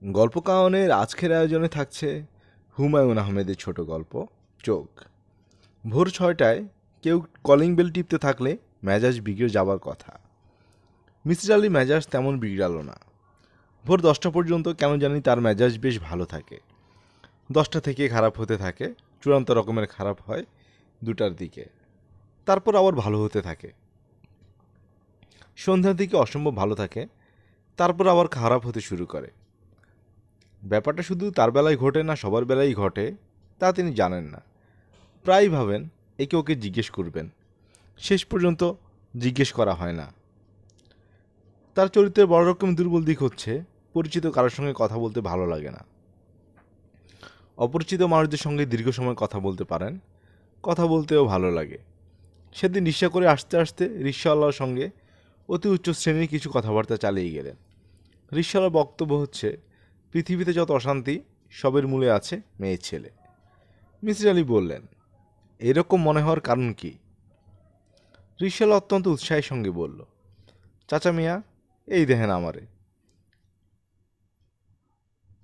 গল্প কাননের আজকের আয়োজনে থাকছে হুমায়ুন আহমেদের ছোট গল্প চোখ। ভোর 6টায় কেউ কলিং বেল টিপতে থাকলে মেজাজ বিগড়ে যাবার কথা। মিসির আলি মেজাজ তেমন বিগড়াল না। ভোর 10টা পর্যন্ত কেন জানি তার মেজাজ বেশ ভালো থাকে। 10টা থেকে খারাপ হতে থাকে, চূড়ান্ত রকমের খারাপ হয় 2টার দিকে, তারপর আবার ভালো হতে থাকে। সন্ধ্যার দিকে অসম্ভব ভালো থাকে, তারপর আবার খারাপ হতে শুরু করে। ব্যাপারটা শুধু তার বেলায় ঘটে না সবার বেলায় ঘটে তা তিনি জানেন না। প্রায় ভাবেন একে ওকে জিজ্ঞেস করবেন, শেষ পর্যন্ত জিজ্ঞেস করা হয় না। তার চরিত্রের বড় রকম দুর্বল দিক হচ্ছে পরিচিত কারোর সঙ্গে কথা বলতে ভালো লাগে না। অপরিচিত মানুষদের সঙ্গে দীর্ঘ সময় কথা বলতে পারেন, কথা বলতেও ভালো লাগে। সেদিন রিক্সা করে আসতে আসতে রিক্সাওয়ালার সঙ্গে অতি উচ্চ শ্রেণীর কিছু কথাবার্তা চালিয়ে গেলেন। রিক্সাওয়ালার বক্তব্য হচ্ছে পৃথিবীতে যত অশান্তি সবের মূলে আছে মেয়ে ছেলে। মিসির আলি বললেন, এরকম মনে হওয়ার কারণ কি? রিক্সাওয়ালা অত্যন্ত উৎসাহের সঙ্গে বলল, চাচা মিয়া, এই দেখেন আমারে,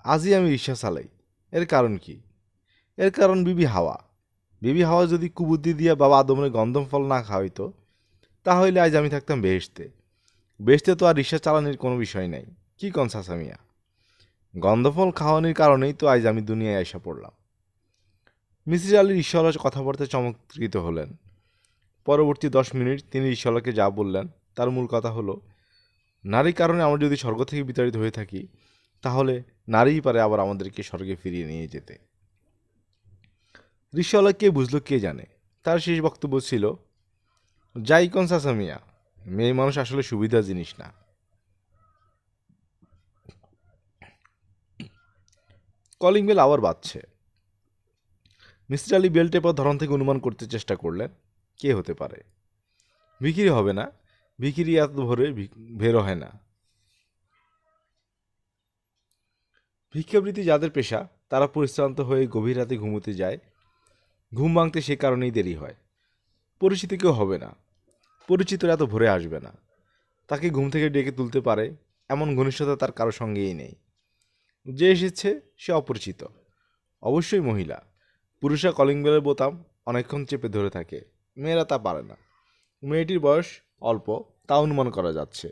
আজই আমি রিক্সা চালাই। এর কারণ কি? এর কারণ বিবি হাওয়া। বিবি হাওয়া যদি কুবুদ্ধি দিয়া বাবা আদমের গন্ধম ফল না খাওয়াইতো, তাহলে আজ আমি থাকতাম বেহেশতে। বেহেশতে তো আর রিক্সা চালানোর কোনো বিষয় নাই। কি কন চাচা মিয়া? গন্ধফল খাওয়ানোর কারণেই তো আজ আমি দুনিয়ায় আইসা পড়লাম। মিসির আলি রিক্সাওয়ালার কথাবার্তায় চমৎকৃত হলেন। পরবর্তী 10 মিনিট তিনি রিক্সাওয়ালাকে যা বললেন তার মূল কথা হলো, নারীর কারণে আমরা যদি স্বর্গ থেকে বিতাড়িত হয়ে থাকি, তাহলে নারীই পারে আবার আমাদেরকে স্বর্গে ফিরিয়ে নিয়ে যেতে। রিক্সাওয়ালা কে বুঝলো কে জানে। তার শেষ বক্তব্য ছিল, যাই কোন চাচা মিয়া, মেয়ে মানুষ আসলে সুবিধা জিনিস না। কলিং বেল আবার বাজছে। মিস্টার আলি বেল টেপার ধরন থেকে অনুমান করতে চেষ্টা করলেন কে হতে পারে। ভিখিরি হবে না, ভিখিরি এত ভোরে বের হয় না। ভিক্ষাবৃত্তি যাদের পেশা তারা পরিশ্রান্ত হয়ে গভীর রাতে ঘুমোতে যায়। ঘুম ভাঙতে সে কারণেই দেরি হয়। পরিচিত কেউ হবে না, পরিচিতরা এত ভোরে আসবে না। তাকে ঘুম থেকে ডেকে তুলতে পারে এমন ঘনিষ্ঠতা তার কারো সঙ্গেই নেই। যে এসেছে সে অপরিচিত, অবশ্যই মহিলা। পুরুষরা কলিং বেলের বোতাম অনেকক্ষণ চেপে ধরে থাকে, মেয়েরা তা পারে না। মেয়েটির বয়স অল্প, তা অনুমান করা যাচ্ছে।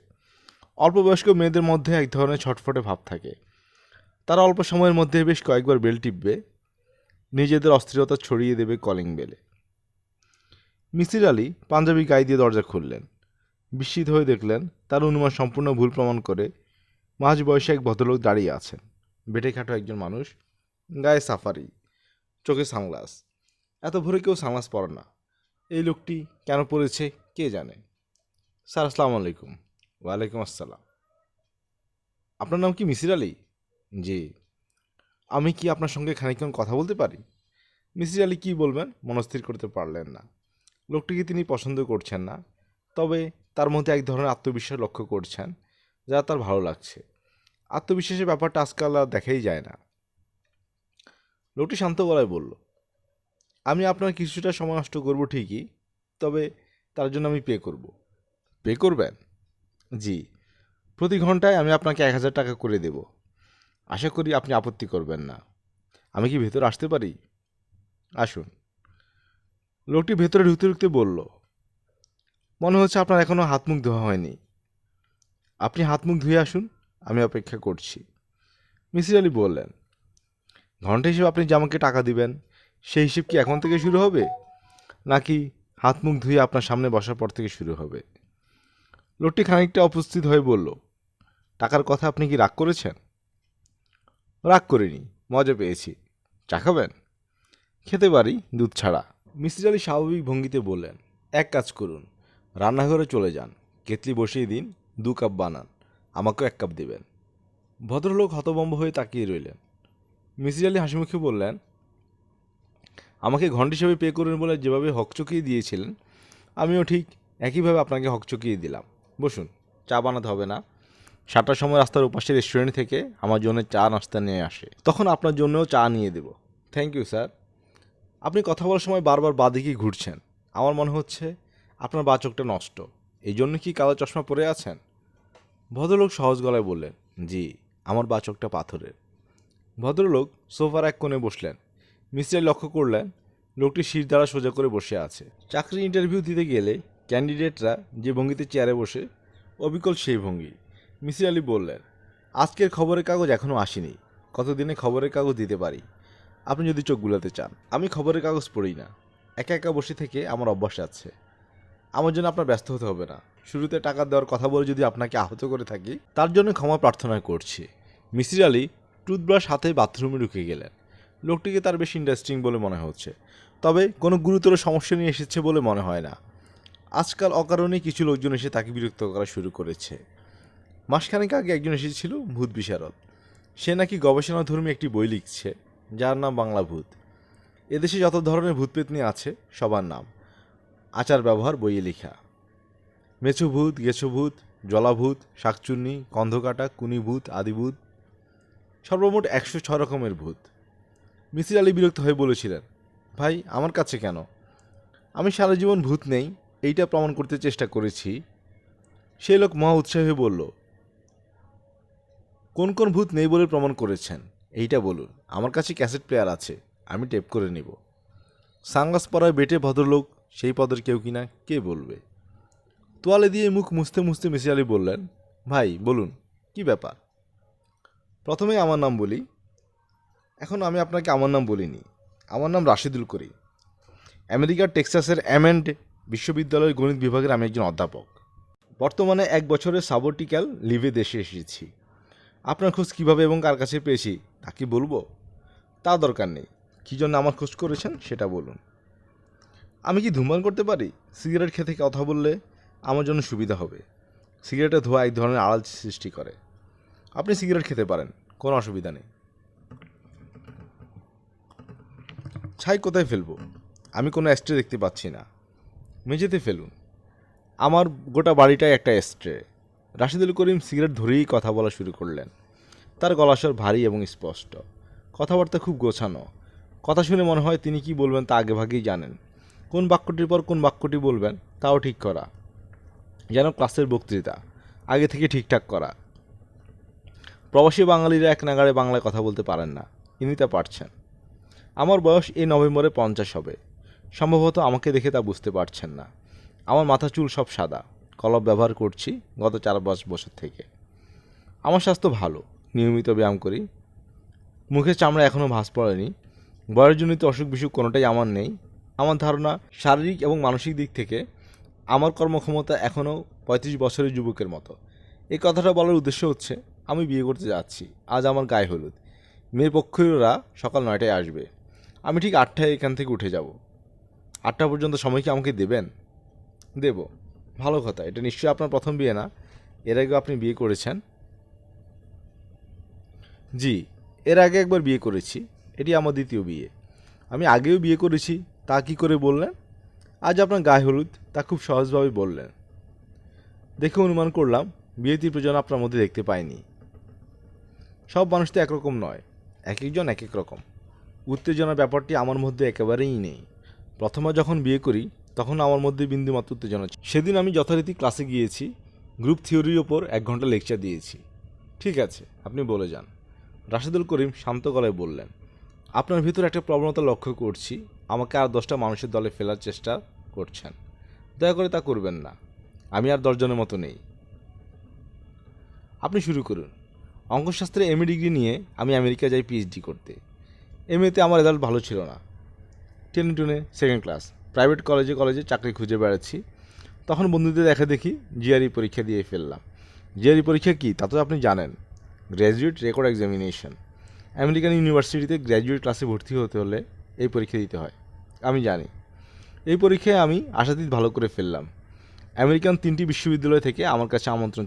অল্প বয়স্ক মেয়েদের মধ্যে এক ধরনের ছটফটে ভাব থাকে। তারা অল্প সময়ের মধ্যে বেশ কয়েকবার বেল টিপবে, নিজেদের অস্থিরতা ছড়িয়ে দেবে কলিং বেলে। মিসির আলি পাঞ্জাবি গায়ে দিয়ে দরজা খুললেন। বিস্মিত হয়ে দেখলেন তার অনুমান সম্পূর্ণ ভুল প্রমাণ করে মাঝ বয়সে এক ভদ্রলোক দাঁড়িয়ে আছেন। বেটে খাটো একজন মানুষ, গায়ে সাফারি, চোখে সানগ্লাস। এত ভোরে কেউ সানগ্লাস পরে না। এই লোকটি কেন পড়েছে কে জানে। স্যার, আসসালামু আলাইকুম। ওয়ালাইকুম আসসালাম। আপনার নাম কি মিসির আলি? জি। আমি কি আপনার সঙ্গে খানিকক্ষণ কথা বলতে পারি? মিসির আলি কী বলবেন মনস্থির করতে পারলেন না। লোকটিকে তিনি পছন্দ করছেন না, তবে তার মধ্যে এক ধরনের আত্মবিশ্বাস লক্ষ্য করছেন যা তার ভালো লাগছে। আত্মবিশ্বাসের ব্যাপারটা আজকাল আর দেখাই যায় না। লোকটি শান্ত গলায় বলল, আমি আপনার কিছুটা সময় নষ্ট করব ঠিকই, তবে তার জন্য আমি পে করব। পে করবেন? জি, প্রতি ঘন্টায় আমি আপনাকে 1000 টাকা করে দেব। আশা করি আপনি আপত্তি করবেন না। আমি কি ভেতরে আসতে পারি? আসুন। লোকটি ভেতরে ঢুকতে ঢুকতে বলল, মনে হচ্ছে আপনার এখনও হাত মুখ ধোয়া হয়নি। আপনি হাত মুখ ধুয়ে আসুন, আমি অপেক্ষা করছি। মিসির আলি বললেন, ঘন্টা হিসেবে আপনি যে আমাকে টাকা দিবেন সেই হিসেব কি এখন থেকে শুরু হবে, নাকি হাত মুখ ধুয়ে আপনার সামনে বসার পর থেকে শুরু হবে? লোকটি খানিকটা অপ্রস্তুত হয়ে বলল, টাকার কথা আপনি কি রাগ করেছেন? রাগ করিনি, মজা পেয়েছি। চা খাবেন? খেতে পারি, দুধ ছাড়া। মিসির আলি স্বাভাবিক ভঙ্গিতে বললেন, এক কাজ করুন, রান্নাঘরে চলে যান, কেতলি বসিয়ে দিন, 2 কাপ বানান, আমাকেও 1 কাপ দেবেন। ভদ্রলোক হতভম্ব হয়ে তাকিয়ে রইলেন। মিসির আলি হাসিমুখে বললেন, আমাকে ঘন্টা হিসেবে পে করুন বলে যেভাবে হকচকিয়ে দিয়েছিলেন, আমিও ঠিক একইভাবে আপনাকে হকচকিয়ে দিলাম। বসুন, চা বানাতে হবে না। 7টার সময় রাস্তার ওপাশে রেস্টুরেন্ট থেকে আমার জন্য চা নাস্তা নিয়ে আসে, তখন আপনার জন্যও চা নিয়ে দেব। Thank you sir. আপনি কথা বলার সময় বারবার বাঁদিকে ঘুরছেন। আমার মনে হচ্ছে আপনার বাঁ চোখটা নষ্ট। এই জন্য কি কালো চশমা পরে আছেন? ভদ্রলোক সহজ গলায় বললেন, জি। আমার বাচকটা পাথরের। ভদ্রলোক সোফার এক কোণে বসলেন। মিস্টার লক্ষ্য করলেন লোকটি শির দ্বারা সোজা করে বসে আছে। চাকরি ইন্টারভিউ দিতে গেলে ক্যান্ডিডেটরা যে ভঙ্গিতে চেয়ারে বসে, অবিকল সেই ভঙ্গি। মিসির আলি বললেন, আজকের খবরের কাগজ এখনও আসেনি, কতদিনে খবরের কাগজ দিতে পারি, আপনি যদি চোখ বুলাতে চান। আমি খবরের কাগজ পড়ি না, একা একা বসে থেকে আমার অভ্যাস আছে। আমার জন্য আপনার ব্যস্ত হতে হবে না। শুরুতে টাকা দেওয়ার কথা বলে যদি আপনাকে আহত করে থাকি, তার জন্য ক্ষমা প্রার্থনা করছি। মিসির আলি টুথব্রাশ হাতে বাথরুমে ঢুকে গেলেন। লোকটিকে তার বেশ ইন্টারেস্টিং বলে মনে হচ্ছে, তবে কোনো গুরুতর সমস্যা নিয়ে এসেছে বলে মনে হয় না। আজকাল অকারণে কিছু লোকজন এসে তাকে বিরক্ত করা শুরু করেছে। মাসখানেক আগে একজন এসেছিল ভূত বিশারদ। সে নাকি গবেষণাধর্মী একটি বই লিখছে, যার নাম বাংলা ভূত। এদেশে যত ধরনের ভূত পেতনি আছে সবার নাম আচার ব্যবহার বইয়ে লেখা। মেছো ভূত, গেছো ভূত, জলাভূত, শাকচুন্নি, কন্ধকাটা, কুনিভূত, আদিভূত, সর্বমোট 106 রকমের ভূত। মিসির আলি বিরক্ত হয়ে বলেছিলেন, ভাই আমার কাছে কেন? আমি সারা জীবন ভূত নেই এইটা প্রমাণ করতে চেষ্টা করেছি। সেই লোক মহা উৎসাহী হয়ে বলল, কোন কোন ভূত নেই বলে প্রমাণ করেছেন এইটা বলুন। আমার কাছে ক্যাসেট প্লেয়ার আছে, আমি টেপ করে নেব। সানগ্লাস পরায় বেটে ভদ্রলোক সেই পদের কেউ কিনা কে বলবে। তোয়ালে দিয়ে মুখ মুছতে মুছতে মিসির আলি বললেন, ভাই বলুন কি ব্যাপার? প্রথমে আমার নাম বলি। এখন আমি আপনাকে আমার নাম বলিনি। আমার নাম রাশিদুল করিম। আমেরিকার টেক্সাসের এমএন্ড বিশ্ববিদ্যালয়ের গণিত বিভাগের আমি একজন অধ্যাপক। বর্তমানে 1 বছরের সাবটিক্যাল লিভে দেশে এসেছি। আপনার খোঁজ কীভাবে এবং কার কাছে পেয়েছি তা কি বলবো? তা দরকার নেই। কী জন্য আমার খোঁজ করেছেন সেটা বলুন। আমি কি ধূমপান করতে পারি? সিগারেট খেতে কথা বললে আমার জন্য সুবিধা হবে। সিগারেটের ধোঁয়া এক ধরনের আড়াল সৃষ্টি করে। আপনি সিগারেট খেতে পারেন, কোনো অসুবিধা নেই। ছাই কোথায় ফেলবো? আমি কোনো অ্যাস্ট্রে দেখতে পাচ্ছি না। মেঝেতে ফেলুন। আমার গোটা বাড়িটাই একটা অ্যাস্ট্রে। রাশিদুল করিম সিগারেট ধরেই কথা বলা শুরু করলেন। তার গলাস্বর ভারী এবং স্পষ্ট, কথাবার্তা খুব গোছানো। কথা শুনে মনে হয় তিনি কি বলবেন তা আগেভাগেই জানেন। কোন বাক্যটির পর কোন বাক্যটি বলবেন তাও ঠিক করা, যেন ক্লাসের বক্তৃতা, আগে থেকে ঠিকঠাক করা। প্রবাসী বাঙালিরা এক নাগাড়ে বাংলায় কথা বলতে পারেন না, ইনি তা পারছেন। আমার বয়স এই নভেম্বরে 50 হবে। সম্ভবত আমাকে দেখে তা বুঝতে পারছেন না। আমার মাথা চুল সব সাদা, কলপ ব্যবহার করছি গত 4-5 বছর থেকে। আমার স্বাস্থ্য ভালো, নিয়মিত ব্যায়াম করি। মুখের চামড়া এখনও ভাঁজ পড়েনি। বয়সজনিত অসুখ বিসুখ কোনোটাই আমার নেই। আমার ধারণা শারীরিক এবং মানসিক দিক থেকে আমার কর্মক্ষমতা এখনও 35 বছরের যুবকের মতো। এই কথাটা বলার উদ্দেশ্য হচ্ছে আমি বিয়ে করতে যাচ্ছি। আজ আমার গায়ে হলুদ। মেয়ের পক্ষীয়রা সকাল 9টায় আসবে। আমি ঠিক 8টায় এখান থেকে উঠে যাব। 8টা পর্যন্ত সময় কি আমাকে দেবেন? দেব। ভালো কথা। এটা নিশ্চয়ই আপনার প্রথম বিয়ে না? এর আগেও আপনি বিয়ে করেছেন? জি, এর আগে একবার বিয়ে করেছি। এটি আমার দ্বিতীয় বিয়ে। আমি আগেও বিয়ে করেছি, তা কি করে বললেন? আজ আপনার গায়ে হলুদ, তা খুব সহজভাবে বললেন। দেখে অনুমান করলাম বিয়েতে প্রয়োজন আপনার মধ্যে দেখতে পাইনি। সব মানুষ তো একরকম নয়, এক একজন এক এক রকম। উত্তেজনার ব্যাপারটি আমার মধ্যে একেবারেই নেই। প্রথমবার যখন বিয়ে করি তখন আমার মধ্যে বিন্দুমাত্র উত্তেজনা ছিল। সেদিন আমি যথারীতি ক্লাসে গিয়েছি, গ্রুপ থিওরির ওপর 1 ঘন্টা লেকচার দিয়েছি। ঠিক আছে, আপনি বলে যান। রাশিদুল করিম শান্ত গলায় বললেন, আপনার ভিতর একটা প্রবণতা লক্ষ্য করছি, আমাকে আর 10টা মানুষের দলে ফেলার চেষ্টা করছেন। দয়া করে তা করবেন না। আমি আর 10 জনের মতো নেই। আপনি শুরু করুন। অঙ্কশাস্ত্রে এমএ ডিগ্রি নিয়ে আমি আমেরিকা যাই পিএইচডি করতে। এমএতে আমার রেজাল্ট ভালো ছিল না, টেনে টুনে 2nd ক্লাস। প্রাইভেট কলেজে কলেজে চাকরি খুঁজে বেড়াচ্ছি। তখন বন্ধুদের দেখা দেখি জিআরই পরীক্ষা দিয়ে ফেললাম। জিআরই পরীক্ষা কী তা তো আপনি জানেন, গ্র্যাজুয়েট রেকর্ড এক্সামিনেশন। আমেরিকান ইউনিভার্সিটিতে গ্র্যাজুয়েট ক্লাসে ভর্তি হতে হলে এই পরীক্ষা দিতে হয়, আমি জানি। এই পরীক্ষায় আমি আশাতীত ভালো করে ফেললাম। আমেরিকান 3টি বিশ্ববিদ্যালয় থেকে আমার কাছে আমন্ত্রণ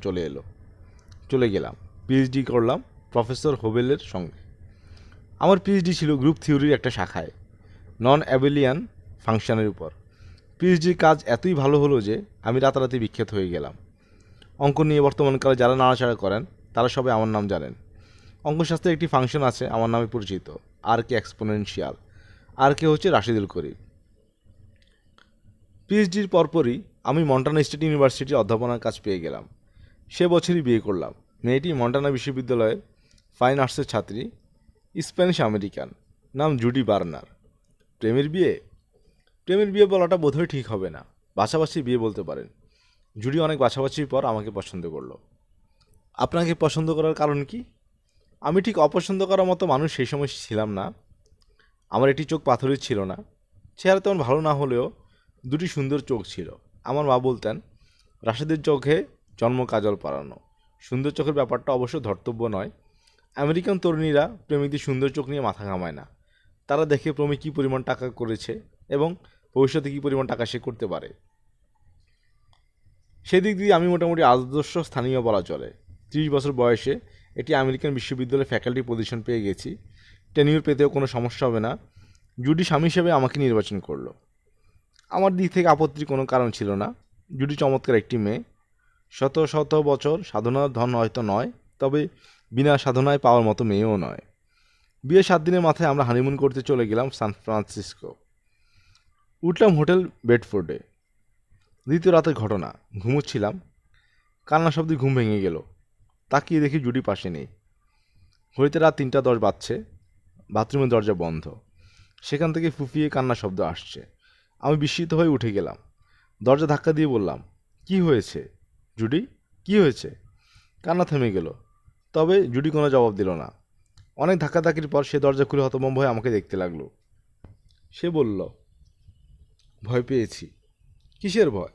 চলে গেলাম। পিএইচডি করলাম প্রফেসর হোবেলের সঙ্গে। আমার পিএইচডি ছিল গ্রুপ থিওরির একটা শাখায়, নন অ্যাবেলিয়ান ফাংশনের উপর। পিএইচডির কাজ এতই ভালো হলো যে আমি রাতারাতি বিখ্যাত হয়ে গেলাম। অঙ্ক নিয়ে বর্তমানকালে যারা নাড়াচাড়া করেন তারা সবাই আমার নাম জানেন। অঙ্কশাস্ত্রের একটি ফাংশন আছে আমার নামে পরিচিত, আর কে এক্সপোনেনশিয়াল। আর কে হচ্ছে রাশিদুল করিম। পিএইচডির পরপরই আমি মন্টানা স্টেট ইউনিভার্সিটির অধ্যাপনার কাজ পেয়ে গেলাম। সে বছরই বিয়ে করলাম। মেয়েটি মন্টানা বিশ্ববিদ্যালয়ের ফাইন আর্টসের ছাত্রী, স্প্যানিশ আমেরিকান, নাম জুডি বার্নার। প্রেমের বিয়ে? প্রেমের বিয়ে বলাটা বোধহয় ঠিক হবে না, বাছাবাছি বিয়ে বলতে পারেন। জুডি অনেক বাছাবাছির পর আমাকে পছন্দ করলো। আপনাকে পছন্দ করার কারণ কি? আমি ঠিক অপছন্দ করার মতো মানুষ সেই সময় ছিলাম না। আমার একটি চোখ পাথরের ছিল না, চেহারা তেমন ভালো না হলেও দুটি সুন্দর চোখ ছিল। আমার মা বলতেন, রাশেদের চোখে জন্ম কাজল পরানো। সুন্দর চোখের ব্যাপারটা অবশ্য ধর্তব্য নয়। আমেরিকান তরুণীরা প্রেমিকদের সুন্দর চোখ নিয়ে মাথা ঘামায় না। তারা দেখে প্রেমিক কী পরিমাণ টাকা করেছে এবং ভবিষ্যতে কী পরিমাণ টাকা সে করতে পারে। সেদিক দিয়ে আমি মোটামুটি আদর্শ স্থানীয় বলা চলে। 30 বছর বয়সে একটি আমেরিকান বিশ্ববিদ্যালয়ে ফ্যাকাল্টি পজিশন পেয়ে গেছি। টেনিউর পেতেও কোনো সমস্যা হবে না। জুডি স্বামী হিসেবে আমাকে নির্বাচন করলো। আমার দিক থেকে আপত্তির কোনো কারণ ছিল না। জুডি চমৎকার একটি মেয়ে। শত শত বছর সাধনার ধন হয়তো নয়, তবে বিনা সাধনায় পাওয়ার মতো মেয়েও নয়। বিয়ের 7 দিনের মাথায় আমরা হানিমুন করতে চলে গেলাম সান ফ্রান্সিসকো। উঠলাম হোটেল বেডফোর্ডে। দ্বিতীয় রাতের ঘটনা। ঘুমোচ্ছিলাম, কান্না শব্দে ঘুম ভেঙে গেল। তাকিয়ে দেখি জুডি পাশে নেই। ঘড়িতে রাত 3:10 বাজছে। বাথরুমের দরজা বন্ধ। সেখান থেকে ফুফিয়ে কান্না শব্দ আসছে। আমি বিস্মিত হয়ে উঠে গেলাম। দরজা ধাক্কা দিয়ে বললাম, কি হয়েছে জুডি, কি হয়েছে? কান্না থেমে গেল, তবে জুডি কোনো জবাব দিল না। অনেক ধাক্কাধাক্কির পর সে দরজা খুলে হতভম্ব হয়ে আমাকে দেখতে লাগলো। সে বলল, ভয় পেয়েছি। কিসের ভয়?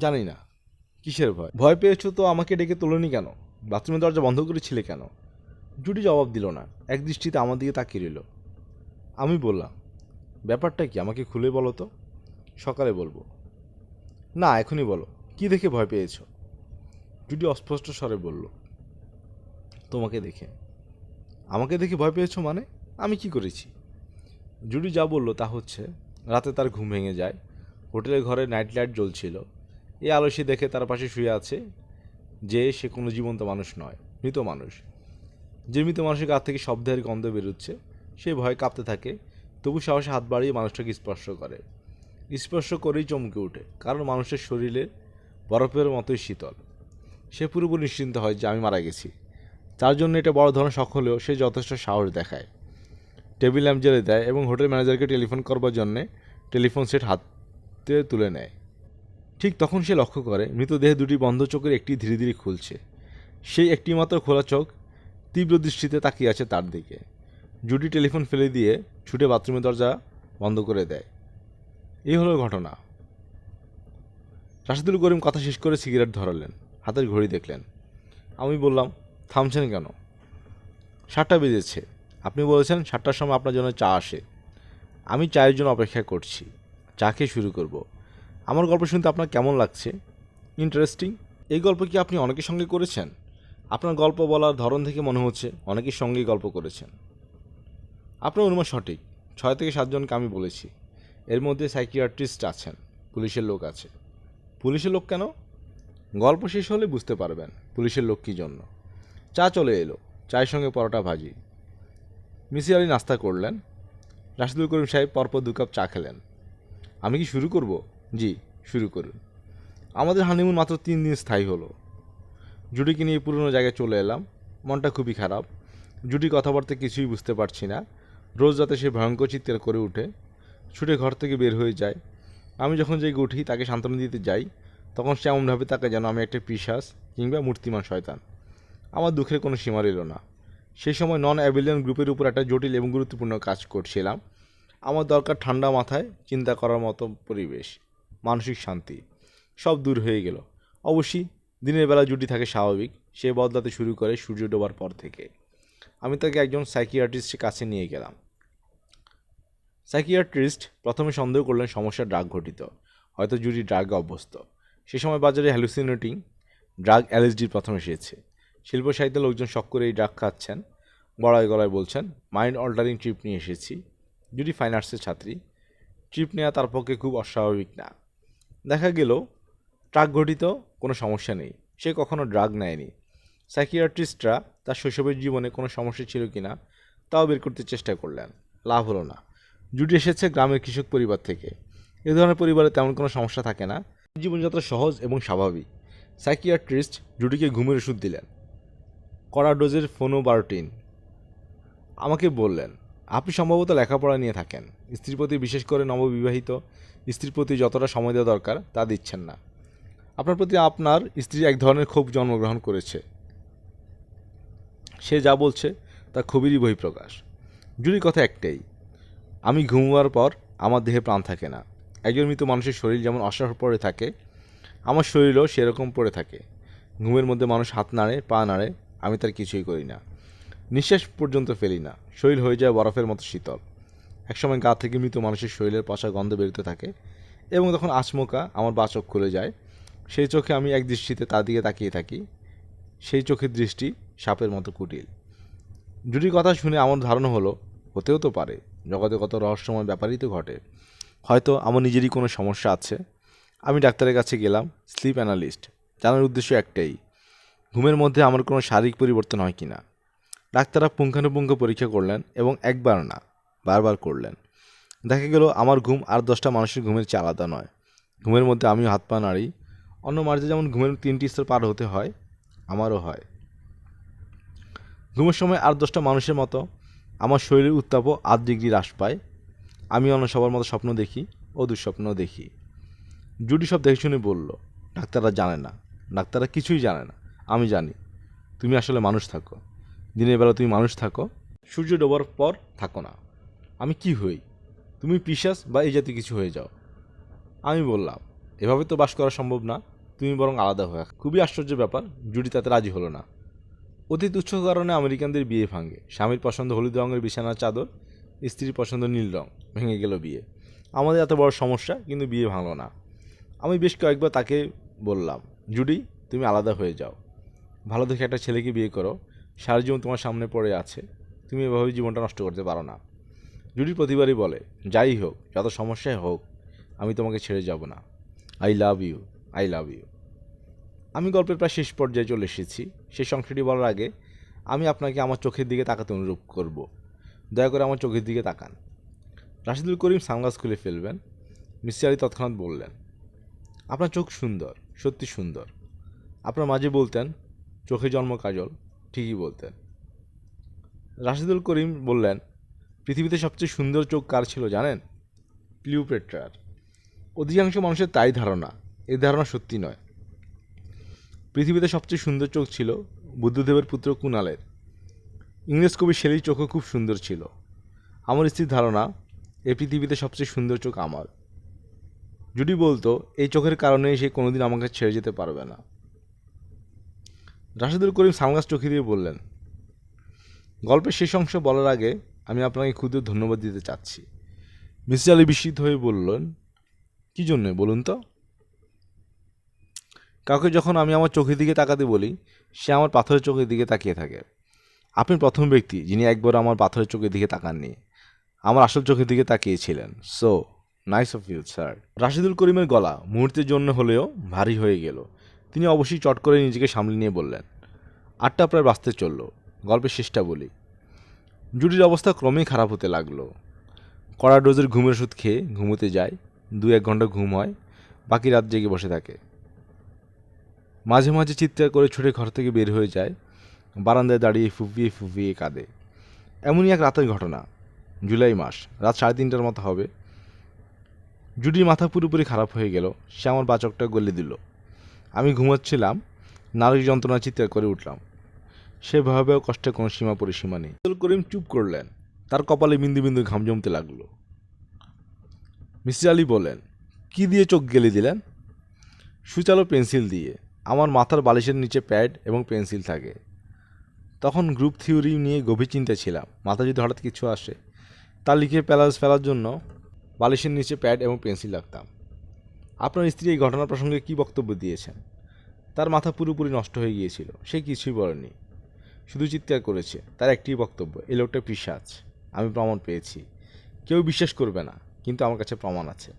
জানি না। কিসের ভয়? ভয় পেয়েছো তো আমাকে ডেকে তোলোনি কেন? বাথরুমের দরজা বন্ধ করেছিলে কেন? জুডি জবাব দিল না, এক দৃষ্টিতে আমার দিকে তাকিয়ে রইল। আমি বললাম, ব্যাপারটা কি, আমাকে খুলে বলো তো। সকালে বলবো। না, এখনই বলো, কি দেখে ভয় পেয়েছো? জুডি অস্পষ্ট স্বরে বলল, তোমাকে দেখে। আমাকে দেখে ভয় পেয়েছো মানে? আমি কি করেছি? জুডি যা বলল তা হচ্ছে, রাতে তার ঘুম ভেঙে যায়। হোটেলের ঘরে নাইট লাইট জ্বলছিল। এই আলো সে দেখে তার পাশে শুয়ে আছে যে সে কোনো জীবন্ত মানুষ নয়, মৃত মানুষ। যে মৃত মানুষের গা থেকে শব্দের গন্ধ বেরোচ্ছে। সে ভয়ে কাঁপতে থাকে, তবু সাহসে হাত বাড়িয়ে মানুষটাকে স্পর্শ করে। স্পর্শ করেই চমকে ওঠে, কারণ মানুষের শরীরে বরফের মতোই শীতল। সে পুরোপুরি নিশ্চিন্ত হয় যে আমি মারা গেছি। তার জন্য এটা বড় ধরনের শখ হলেও সে যথেষ্ট সাহস দেখায়। টেবিল ল্যাম্প জ্বেলে দেয় এবং হোটেল ম্যানেজারকে টেলিফোন করবার জন্যে টেলিফোন সেট হাতে তুলে নেয়। ঠিক তখন সে লক্ষ্য করে মৃতদেহ দুটি বন্ধ চোখের একটি ধীরে ধীরে খুলছে। সেই একটি মাত্র খোলা চোখ তীব্র দৃষ্টিতে তাকিয়ে আছে তার দিকে। জুডি টেলিফোন ফেলে দিয়ে ছুটে বাথরুমের দরজা বন্ধ করে দেয়। এই হলো ঘটনা। রাশেদুল করিম কথা শেষ করে সিগারেট ধরালেন, হাতের ঘড়ি দেখলেন। আমি বললাম, থামছেন কেন? 7টা বেজেছে। আপনি বলেছেন 7টার সময় আপনার জন্য চা আসে। আমি চায়ের জন্য অপেক্ষা করছি। চা খেয়ে শুরু করব। আমার গল্প শুনতে আপনার কেমন লাগছে? ইন্টারেস্টিং। এই গল্প কি আপনি অনেকের সঙ্গে করেছেন? আপনার গল্প বলার ধরন থেকে মনে হচ্ছে অনেকের সঙ্গেই গল্প করেছেন। আপনার অনুমান সঠিক। 6 থেকে 7 জনকে আমি বলেছি। এর মধ্যে সাইকিয়াট্রিস্ট আছেন, পুলিশের লোক আছে। পুলিশের লোক কেন? গল্প শেষ হলে বুঝতে পারবেন পুলিশের লোক কী জন্য। চা চলে এলো, চায়ের সঙ্গে পরোটা ভাজি। মিসির আলি নাস্তা করলেন। রাশেদুল করিম সাহেব পরপর 2 কাপ চা খেলেন। আমি কি শুরু করব? জি, শুরু করুন। আমাদের হানিমুন মাত্র 3 দিন স্থায়ী হলো। জুডিকে নিয়ে পুরনো জায়গায় চলে এলাম। মনটা খুবই খারাপ। জুডি কথাবার্তা কিছুই বুঝতে পারছি না। রোজ রাতে সে ভয়ঙ্কর চিৎকার করে উঠে, ছুটে ঘর থেকে বের হয়ে যায়। আমি যখন জেগে উঠি তাকে সান্ত্বনা দিতে যাই, তখন সে এমনভাবে তাকে যেন আমি একটা পিশাচ কিংবা মূর্তিমান শয়তান। আমার দুঃখের কোনো সীমা রইল না। সেই সময় নন অ্যাবিলিয়ন গ্রুপের উপর একটা জটিল এবং গুরুত্বপূর্ণ কাজ করছিলাম। আমার দরকার ঠান্ডা মাথায় চিন্তা করার মতো পরিবেশ, মানসিক শান্তি। সব দূর হয়ে গেল। অবশ্যই দিনের বেলা জুটি থাকে স্বাভাবিক, সে বদলাতে শুরু করে সূর্য ডোবার পর থেকে। আমি তাকে একজন সাইকিয়াট্রিস্টের কাছে নিয়ে গেলাম। সাইকিয়াট্রিস্ট প্রথমে সন্দেহ করলেন সমস্যা ড্রাগ ঘটিত, হয়তো জুডি ড্রাগে অভ্যস্ত। সে সময় বাজারে হ্যালুসিনেটিং ড্রাগ এলএসডির প্রথম এসেছে। শিল্প সাহিত্যের লোকজন শখ করে এই ড্রাগ খাচ্ছেন, গলায় গলায় বলছেন মাইন্ড অল্টারিং ট্রিপ নিয়ে এসেছি। জুডি ফাইন আর্টসের ছাত্রী, ট্রিপ নেওয়া তার পক্ষে খুব অস্বাভাবিক না। দেখা গেল ড্রাগ ঘটিত কোনো সমস্যা নেই, সে কখনো ড্রাগ নেয়নি। সাইকিয়াট্রিস্টরা তার শৈশবের জীবনে কোনো সমস্যা ছিল কি না তাও বের করতে চেষ্টা করলেন, লাভ হলো না। জুডি এসেছে গ্রামের কৃষক পরিবার থেকে। এ ধরনের পরিবারে তেমন কোনো সমস্যা থাকে না, জীবনযাত্রা সহজ এবং স্বাভাবিক। সাইকিয়াট্রিস্ট জুডিকে ঘুমের ওষুধ দিলেন। কড়া ডোজের ফেনোবারটিন। আমাকে বললেন, আপনি সম্ভবত লেখাপড়া নিয়ে থাকেন, স্ত্রীর প্রতি, বিশেষ করে নববিবাহিত স্ত্রীর প্রতি যতটা সময় দেওয়া দরকার তা দিচ্ছেন না। আপনার প্রতি আপনার স্ত্রী এক ধরনের ক্ষোভ জন্মগ্রহণ করেছে। সে যা বলছে তা ক্ষোভেরই বহিঃপ্রকাশ। জুরির কথা একটাই, আমি ঘুমাবার পর আমার দেহে প্রাণ থাকে না। একজন মৃত মানুষের শরীর যেমন অসহায় পড়ে থাকে, আমার শরীরও সেরকম পড়ে থাকে। ঘুমের মধ্যে মানুষ হাত নাড়ে, পা নাড়ে, আমি তার কিছুই করি না, নিঃশ্বাস পর্যন্ত ফেলি না। শরীর হয়ে যায় বরফের মতো শীতল। একসময় গা থেকে মৃত মানুষের শরীরের পচা গন্ধ বেরোতে থাকে এবং তখন আচমকা আমার বাঁ চোখ খুলে যায়। সেই চোখে আমি এক দৃষ্টিতে তার দিকে তাকিয়ে থাকি। সেই চোখের দৃষ্টি সাপের মতো কুটিল। জুডির কথা শুনে আমার ধারণা হলো, হতেও তো পারে, জগতে কত রহস্যময় ব্যাপারই তো ঘটে। হয়তো আমার নিজেরই কোনো সমস্যা আছে। আমি ডাক্তারের কাছে গেলাম, স্লিপ অ্যানালিস্ট। জানার উদ্দেশ্য একটাই, ঘুমের মধ্যে আমার কোনো শারীরিক পরিবর্তন হয় কি না। ডাক্তাররা পুঙ্খানুপুঙ্খ পরীক্ষা করলেন এবং একবার না, বারবার করলেন। দেখা গেল আমার ঘুম আর 10টা মানুষের ঘুমের চেয়ে আলাদা নয়। ঘুমের মধ্যে আমিও হাত পা নাড়ি। অন্য মানুষদের যেমন ঘুমের 3টি স্তর পার হতে হয়, আমারও হয়। ঘুমের সময় আর 10টা মানুষের মতো আমার শরীরের উত্তাপও 8 ডিগ্রি হ্রাস পায়। আমি অন্য সবার মতো স্বপ্ন দেখি ও দুঃস্বপ্নও দেখি। জুডি সব দেখে শুনে বলল, ডাক্তাররা জানে না, ডাক্তাররা কিছুই জানে না, আমি জানি। তুমি আসলে মানুষ থাকো, দিনের বেলা তুমি মানুষ থাকো, সূর্য ডোবার পর থাকো না। আমি কি হই? তুমি পিশাচ বা এই জাতীয় কিছু হয়ে যাও। আমি বললাম, এভাবে তো বাস করা সম্ভব না, তুমি বরং আলাদা হয়ে। খুবই আশ্চর্য ব্যাপার, জুডি তাতে রাজি হলো না। অতি তুচ্ছ কারণে আমেরিকানদের বিয়ে ভাঙে। স্বামীর পছন্দ হলুদ রঙের বিছানার চাদর, স্ত্রীর পছন্দ নীল রং, ভেঙে গেল বিয়ে। আমাদের এত বড় সমস্যা, কিন্তু বিয়ে ভাঙল না। আমি বেশ কয়েকবার তাকে বললাম, জুডি তুমি আলাদা হয়ে যাও, ভালো দেখে একটা ছেলেকে বিয়ে করো, সারা জীবন তোমার সামনে পড়ে আছে, তুমি এভাবে জীবনটা নষ্ট করতে পারো না। জুডি প্রতিবারই বলে, যাই হোক, যত সমস্যাই হোক, আমি তোমাকে ছেড়ে যাব না। I love you, I love you. আমি গল্পের প্রায় শেষ পর্যায়ে চলে এসেছি। শেষ অংশটি বলার আগে আমি আপনাকে আমার চোখের দিকে তাকাতে অনুরোধ করব। দয়া করে আমার চোখের দিকে তাকান। রাশিদুল করিম সানগ্লাস খুলে ফেলবেন। মিসির আলি তৎক্ষণাৎ বললেন, আপনার চোখ সুন্দর, সত্যি সুন্দর। আপনার মাঝে বলতেন, চোখে জন্ম কাজল, ঠিকই বলতেন। রাশিদুল করিম বললেন, পৃথিবীতে সবচেয়ে সুন্দর চোখ কার ছিল জানেন? ক্লিওপেট্রার। অধিকাংশ মানুষের তাই ধারণা। এই ধারণা সত্যি নয়। পৃথিবীতে সবচেয়ে সুন্দর চোখ ছিল বুদ্ধদেবের পুত্র কুণালের। ইংরেজ কবি শেলির চোখও খুব সুন্দর ছিল। আমার স্ত্রীর ধারণা, এই পৃথিবীতে সবচেয়ে সুন্দর চোখ আমার। জুডি বলতো, এই চোখের কারণেই সে কোনোদিন আমাকে ছেড়ে যেতে পারবে না। রাশিদুল করিম সানগ্লাস চোখে দিয়ে বললেন, গল্পের শেষ অংশ বলার আগে আমি আপনাকে ক্ষুদ্র ধন্যবাদ দিতে চাচ্ছি। মিসির আলি বিস্মিত হয়ে বললেন, কী জন্যে বলুন তো? কাউকে যখন আমি আমার চোখের দিকে তাকাতে বলি, সে আমার পাথরের চোখের দিকে তাকিয়ে থাকে। আপনি প্রথম ব্যক্তি যিনি একবার আমার পাথরের চোখের দিকে তাকাননি, আমার আসল চোখের দিকে তাকিয়েছিলেন। So nice of you sir. Rashidul করিমের গলা মুহূর্তের জন্য হলেও ভারী হয়ে গেল। তিনি অবশ্যই চট করে নিজেকে সামলে নিয়ে বললেন, 8টা প্রায় বাজতে চলল, গল্পের শেষটা বলি। জুডির অবস্থা ক্রমেই খারাপ হতে লাগলো। কড়া ডোজের ঘুমের ওষুধ খেয়ে ঘুমোতে যায়, 2-1 ঘন্টা ঘুম হয়, বাকি রাত জেগে বসে থাকে। মাঝে মাঝে চিৎকার করে ছুটে ঘর থেকে বের হয়ে যায়, বারান্দায় দাঁড়িয়ে ফুফিয়ে ফুফিয়ে কাঁদে। এমনই এক রাতের ঘটনা, জুলাই মাস, রাত 3:30টার মতো হবে। জুডির মাথা পুরোপুরি খারাপ হয়ে গেল। সে আমার বাচকটা গলে দিল। আমি ঘুমাচ্ছিলাম, নারী যন্ত্রণা চিৎকার করে উঠলাম। সে ভয়াবহ কষ্টের কোনো সীমা পরিসীমা নেই। আব্দুল করিম চুপ করলেন। তার কপালে বিন্দু বিন্দু ঘাম জমতে লাগলো। মিসির আলি বলেন, কি দিয়ে চোখ গেলে দিলেন? সুচালো পেন্সিল দিয়ে। আমার মাথার বালিশের নিচে প্যাড এবং পেন্সিল থাকে। তখন গ্রুপ থিওরি নিয়ে গভীর চিন্তা ছিলাম। মাথায় যদি হঠাৎ কিছু আসে, তা লিখে ফেলার জন্য বালিশের নিচে প্যাড এবং পেন্সিল রাখতাম। আপনার স্ত্রী এই ঘটনা প্রসঙ্গে কী বক্তব্য দিয়েছেন? তার মাথা পুরোপুরি নষ্ট হয়ে গিয়েছিল। সে কিছুই বলেনি, শুধু চিৎকার করেছে। তার একটিই বক্তব্য, এই লোকটা পিশাচ। আমি প্রমাণ পেয়েছি। কেউ বিশ্বাস করবে না, কিন্তু আমার কাছে প্রমাণ আছে।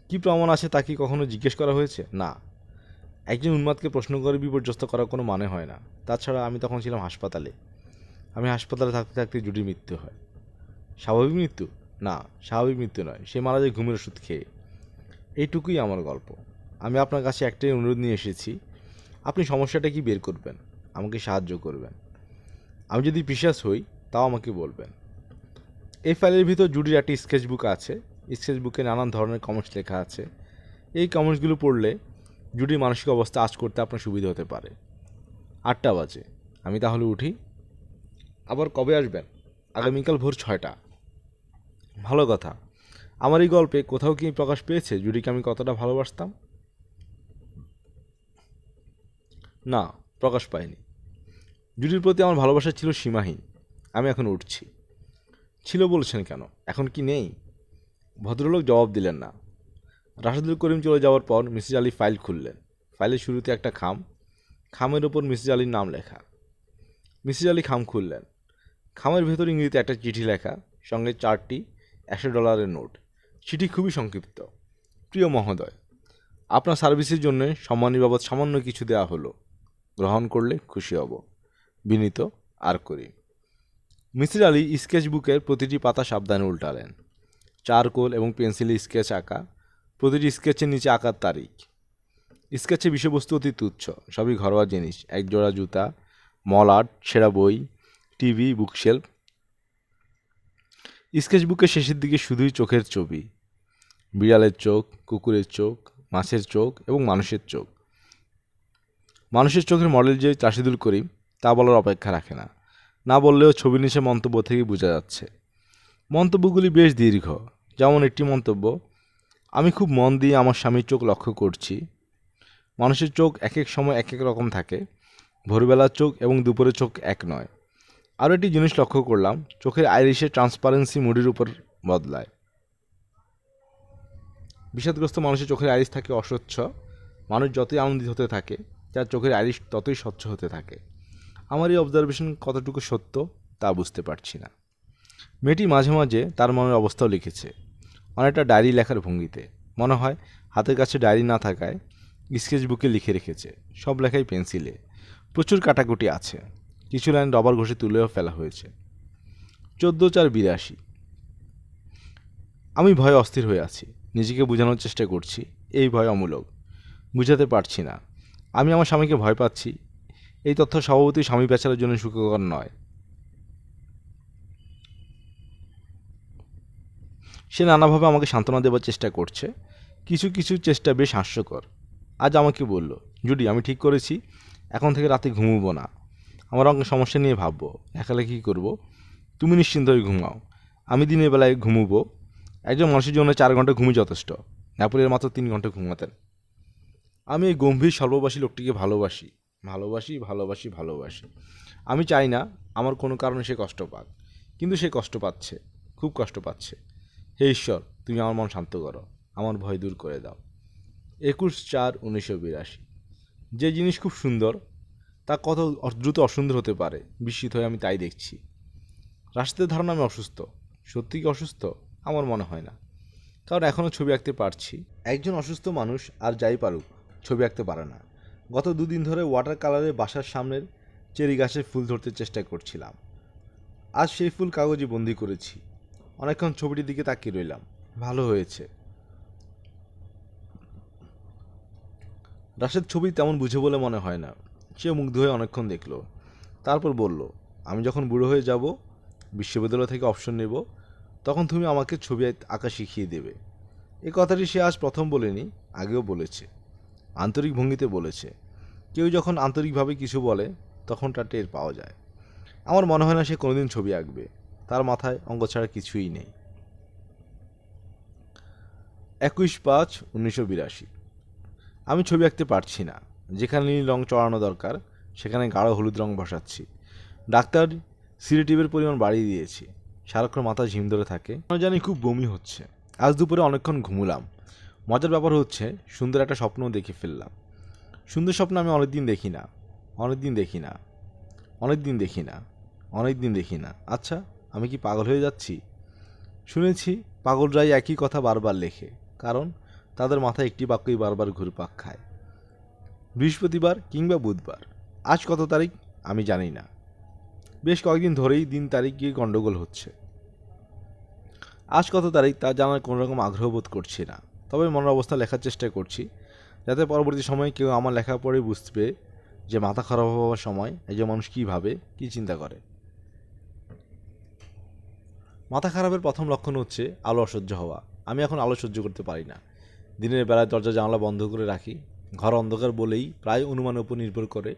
কি প্রমাণ আছে তা কি কখনো জিজ্ঞেস করা হয়েছে? না। একজন উন্মাদকে প্রশ্ন করে বিপর্যস্ত করার কোনো মানে হয় না। তাছাড়া আমি তখন ছিলাম হাসপাতালে। আমি হাসপাতালে থাকতে থাকতে জুডির মৃত্যু হয়। স্বাভাবিক মৃত্যু? না, স্বাভাবিক মৃত্যু নয়। সে মারা যায় ঘুমের ওষুধ খেয়ে। এইটুকুই আমার গল্প। আমি আপনার কাছে একটাই অনুরোধ নিয়ে এসেছি, আপনি সমস্যাটা কি বের করবেন। আমাকে সাহায্য করবেন। আমি যদি পিশাচ হই তাও আমাকে বলবেন। এই ফাইলের ভিতর জুডির একটি স্কেচবুক আছে। স্কেচবুকে নানান ধরনের কমেন্টস লেখা আছে। এই কমেন্টসগুলো পড়লে জুডির মানসিক অবস্থা আঁচ করতে আপনার সুবিধা হতে পারে। 8টা বাজে, আমি তাহলে উঠি। আবার কবে আসবেন? আগামীকাল ভোর 6টা। ভালো কথা। আমার এই গল্পে কোথাও কি প্রকাশ পেয়েছে জুডিকে আমি কতটা ভালোবাসতাম? না, প্রকাশ পায়নি। জুডির প্রতি আমার ভালোবাসা ছিল সীমাহীন। আমি এখন উঠছি। ছিল বলছেন কেন? এখন কি নেই? ভদ্রলোক জবাব দিলেন না। রাশেদুল করিম চলে যাওয়ার পর মিসেস আলী ফাইল খুললেন। ফাইলের শুরুতে একটা খাম, খামের ওপর মিসেস আলীর নাম লেখা। মিসেস আলী খাম খুললেন। খামের ভেতর ইংরেজিতে একটা চিঠি লেখা, সঙ্গে 4টি $100 নোট। চিঠি খুবই সংক্ষিপ্ত। প্রিয় মহোদয়, আপনার সার্ভিসের জন্য সম্মানী বাবদ সামান্য কিছু দেওয়া হলো। গ্রহণ করলে খুশি হব। বিনীত আর করিম। মিসেস আলী স্কেচবুকের প্রতিটি পাতা সাবধানে উল্টালেন। চারকোল এবং পেন্সিলে স্কেচ আঁকা, প্রতিটি স্কেচের নিচে আঁকার তারিখ। স্কেচের বিষয়বস্তু অতি তুচ্ছ, সবই ঘরোয়া জিনিস। একজোড়া জুতা, মল আর্ট, সেরা বই, টিভি, বুকশেলফ। স্কেচবুকের শেষের দিকে শুধুই চোখের ছবি, বিড়ালের চোখ, কুকুরের চোখ, মাছের চোখ এবং মানুষের চোখ। মানুষের চোখের মডেল যে রাশেদুল করিম তা বলার অপেক্ষা রাখে না। না বললেও ছবির নিচে মন্তব্য থেকে বোঝা যাচ্ছে। মন্তব্যগুলি বেশ দীর্ঘ। যেমন একটি মন্তব্য, আমি খুব মন দিয়ে আমার স্বামীর চোখ লক্ষ্য করছি। মানুষের চোখ এক এক সময় এক এক রকম থাকে। ভোরবেলার চোখ এবং দুপুরের চোখ এক নয়। আরও একটি জিনিস লক্ষ্য করলাম, চোখের আইরিশের ট্রান্সপারেন্সি মুডির উপর বদলায়। বিষাদগ্রস্ত মানুষের চোখের আইরিশ থাকে অস্বচ্ছ। মানুষ যতই আনন্দিত হতে থাকে তার চোখের আইরিশ ততই স্বচ্ছ হতে থাকে। আমার এই অবজারভেশন কতটুকু সত্য তা বুঝতে পারছি না। মেয়েটি মাঝে মাঝে তার মনের অবস্থাও লিখেছে, অনেকটা ডায়েরি লেখার ভঙ্গিতে। মনে হয় হাতের কাছে ডায়েরি না থাকায় স্কেচবুকে লিখে রেখেছে। সব লেখাই পেন্সিলে। প্রচুর কাটাকুটি আছে। কিছু লাইন রবার ঘষে তুলেও ফেলা হয়েছে। 14/4/82। আমি ভয়ে অস্থির হয়ে আছি। নিজেকে বোঝানোর চেষ্টা করছি এই ভয় অমূলক। বুঝাতে পারছি না আমি আমার স্বামীকে ভয় পাচ্ছি। এই তথ্য স্বভাবতই স্বামী বেচারার জন্য সুখকর নয়। সে নানাভাবে আমাকে সান্ত্বনা দেওয়ার চেষ্টা করছে। কিছু কিছু চেষ্টা বেশ হাস্যকর। আজ আমাকে বলল, জুডি আমি ঠিক করেছি এখন থেকে রাতে ঘুমোবো না। আমার অঙ্ক সমস্যা নিয়ে ভাববো, একালে কী করবো। তুমি নিশ্চিন্ত হয়ে ঘুমাও, আমি দিনের বেলায় ঘুমোবো। একজন মানুষের জন্য 4 ঘন্টা ঘুমই যথেষ্ট। নেপোলিয়ন মাত্র 3 ঘন্টা ঘুমাতেন। আমি এই গম্ভীর স্বল্পবাসী লোকটিকে ভালোবাসি ভালোবাসি ভালোবাসি ভালোবাসি। আমি চাই না আমার কোনো কারণে সে কষ্ট পাক, কিন্তু সে কষ্ট পাচ্ছে, খুব কষ্ট পাচ্ছে। হে ঈশ্বর, তুমি আমার মন শান্ত করো, আমার ভয় দূর করে দাও। 21/4/1982। যে জিনিস খুব সুন্দর তা কত দ্রুত অসুন্দর হতে পারে, বিস্মিত হয়ে আমি তাই দেখছি। রাশেদের ধারণা আমি অসুস্থ। সত্যি কি অসুস্থ? আমার মনে হয় না, কারণ এখনও ছবি আঁকতে পারছি। একজন অসুস্থ মানুষ আর যাই পারুক ছবি আঁকতে পারে না। গত 2 দিন ধরে ওয়াটার কালারে বাসার সামনের চেরি গাছে ফুল ধরতে চেষ্টা করছিলাম। আজ সেই ফুল কাগজে বন্দি করেছি। অনেকক্ষণ ছবিটির দিকে তাকিয়ে রইলাম। ভালো হয়েছে। রাশেদ ছবি তেমন বুঝে বলে মনে হয় না। সে মুগ্ধ হয়ে অনেকক্ষণ দেখল, তারপর বলল, আমি যখন বুড়ো হয়ে যাব, বিশ্ববিদ্যালয় থেকে অপশন নেব, তখন তুমি আমাকে ছবি আঁকা শিখিয়ে দেবে। এই কথাটি সে আজ প্রথম বলেনি, আগেও বলেছে। আন্তরিক ভঙ্গিতে বলেছে। কেউ যখন আন্তরিকভাবে কিছু বলে তখন তার টের পাওয়া যায়। আমার মনে হয় না সে কোনোদিন ছবি আঁকবে। তার মাথায় অঙ্ক ছাড়া কিছুই নেই। 21/5/1982। আমি ছবি আঁকতে পারছি না। যেখানে নীল রং চড়ানো দরকার সেখানে গাঢ় হলুদ রং বসাচ্ছি। ডাক্তার সিডেটিভের পরিমাণ বাড়িয়ে দিয়েছি। সারাক্ষণ মাথা ঝিম ধরে থাকে। আমার জানি খুব বমি হচ্ছে। আজ দুপুরে অনেকক্ষণ ঘুমুলাম। মজার ব্যাপার হচ্ছে সুন্দর একটা স্বপ্নও দেখে ফেললাম। সুন্দর স্বপ্ন আমি অনেকদিন দেখি না, অনেকদিন দেখি না, অনেকদিন দেখি না, অনেকদিন দেখি না। আচ্ছা, আমি কি পাগল হয়ে যাচ্ছি? শুনেছি পাগলরাই একই কথা বারবার লেখে, কারণ তাদের মাথায় একটি বাক্যই বারবার ঘুরপাক খায়। বৃহস্পতিবার কিংবা বুধবার। আজ কত তারিখ আমি জানি না। বেশ কয়েকদিন ধরেই দিন তারিখ গিয়ে গণ্ডগোল হচ্ছে। আজ কত তারিখ তা জানার কোনো রকম আগ্রহ বোধ করছি না। তবে মনের অবস্থা লেখার চেষ্টা করছি, যাতে পরবর্তী সময়ে কেউ আমার লেখা পড়ে বুঝবে যে মাথা খারাপ হওয়ার সময় একজন মানুষ কী ভাবে, কী চিন্তা করে। মাথা খারাপের প্রথম লক্ষণ হচ্ছে আলো অসহ্য হওয়া। আমি এখন আলো সহ্য করতে পারি না। দিনের বেলায় দরজা জানালা বন্ধ করে রাখি। ঘর অন্ধকার বলেই প্রায় অনুমানের উপর নির্ভর করে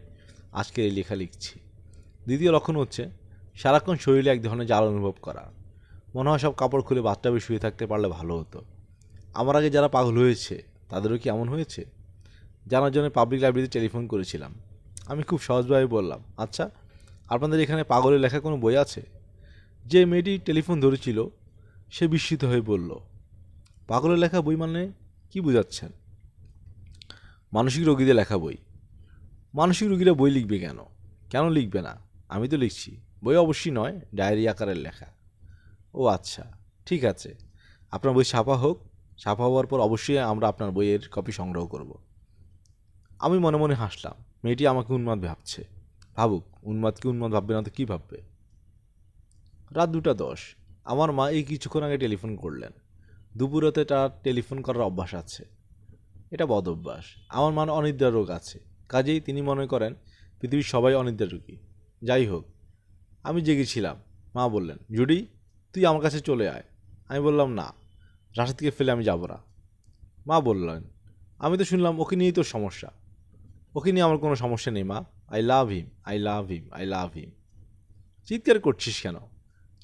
আজকের এই লেখা লিখছি। দ্বিতীয় লক্ষণ হচ্ছে সারাক্ষণ শরীরে এক ধরনের জ্বালা অনুভব করা। মনে হয় সব কাপড় খুলে বাথটাবে শুয়ে থাকতে পারলে ভালো হতো। আমার আগে যারা পাগল হয়েছে তাদেরও কি এমন হয়েছে? জানার জন্য পাবলিক লাইব্রেরিতে টেলিফোন করেছিলাম। আমি খুব সহজভাবে বললাম, আচ্ছা, আপনাদের এখানে পাগলের লেখা কোনো বই আছে? যে মেয়েটি টেলিফোন ধরেছিল সে বিস্মিত হয়ে বলল, পাগলের লেখা বই মানে কি বোঝাচ্ছেন? মানসিক রোগীদের লেখা বই। মানসিক রোগীরা বই লিখবে কেন? কেন লিখবে না? আমি তো লিখছি। বই অবশ্যই নয়, ডায়েরি আকারের লেখা। ও আচ্ছা, ঠিক আছে, আপনার বই ছাপা হোক। ছাপা হওয়ার পর অবশ্যই আমরা আপনার বইয়ের কপি সংগ্রহ করব। আমি মনে মনে হাসলাম। মেয়েটি আমাকে উন্মাদ ভাবছে। ভাবুক, উন্মাদকে উন্মাদ ভাববে না তো কী ভাববে? রাত 2:10। আমার মা এই কিছুক্ষণ আগে টেলিফোন করলেন। দুপুরেতে তার টেলিফোন করার অভ্যাস আছে। এটা বদ অভ্যাস। আমার মার অনিদ্রা রোগ আছে, কাজেই তিনি মনে করেন পৃথিবীর সবাই অনিদ্রা রোগী। যাই হোক, আমি জেগেছিলাম। মা বললেন, জুডি, তুই আমার কাছে চলে আয়। আমি বললাম, না, রাশেদকে ফেলে আমি যাব না। মা বললেন, আমি তো শুনলাম ওকে নিয়েই তোর সমস্যা। ওকে নিয়ে আমার কোনো সমস্যা নেই মা। I love him, I love him, I love him. চিৎকার করছিস কেন?